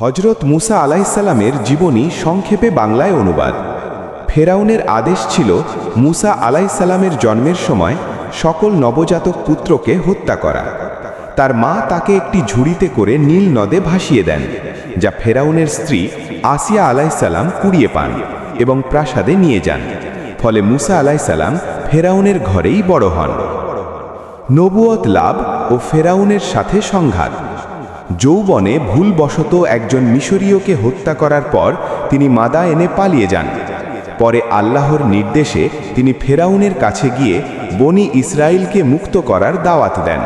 হজরত মুসা আলাইসাল্লামের জীবনী সংক্ষেপে বাংলায় অনুবাদ। ফেরাউনের আদেশ ছিল মুসা আলাইসাল্লামের জন্মের সময় সকল নবজাতক পুত্রকে হত্যা করা। তার মা তাকে একটি ঝুড়িতে করে নীল নদে ভাসিয়ে দেন, যা ফেরাউনের স্ত্রী আসিয়া আলাইসাল্লাম কুড়িয়ে পান এবং প্রাসাদে নিয়ে যান। ফলে মুসা আলাইসাল্লাম ফেরাউনের ঘরেই বড় হন। নবুয়ত লাভ ও ফেরাউনের সাথে সংঘাত। যৌবনে ভুলবশত একজন মিশরীয়কে হত্যা করার পর তিনি মাদায়েনে পালিয়ে যান। পরে আল্লাহর নির্দেশে তিনি ফেরাউনের কাছে গিয়ে বনি ইসরায়েলকে মুক্ত করার দাওয়াত দেন।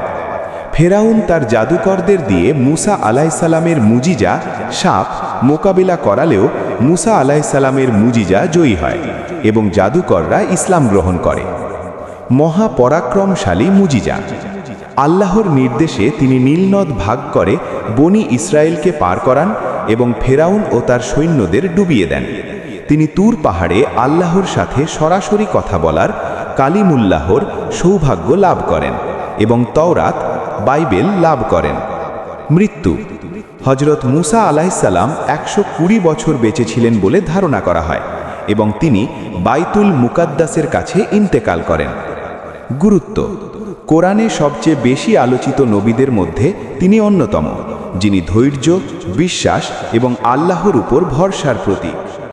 ফেরাউন তার জাদুকরদের দিয়ে মুসা আলাইসাল্লামের মুজিজা সাপ মোকাবিলা করালেও মুসা আলাইসাল্লামের মুজিজা জয়ী হয় এবং জাদুকররা ইসলাম গ্রহণ করে। মহাপরাক্রমশালী মুজিজা। আল্লাহর নির্দেশে তিনি নীলনদ ভাগ করে বনি ইসরায়েলকে পার করান এবং ফেরাউন ও তার সৈন্যদের ডুবিয়ে দেন। তিনি তুর পাহাড়ে আল্লাহর সাথে সরাসরি কথা বলার কালিমুল্লাহর সৌভাগ্য লাভ করেন এবং তওরাত বাইবেল লাভ করেন। মৃত্যু। হজরত মুসা আলাইসাল্লাম 120 বছর বেঁচে ছিলেন বলে ধারণা করা হয় এবং তিনি বাইতুল মুকাদ্দাসের কাছে ইন্তেকাল করেন। গুরুত্ব। কোরআনে সবচেয়ে বেশি আলোচিত নবীদের মধ্যে তিনি অন্যতম, যিনি ধৈর্য, বিশ্বাস এবং আল্লাহর উপর ভরসার প্রতীক।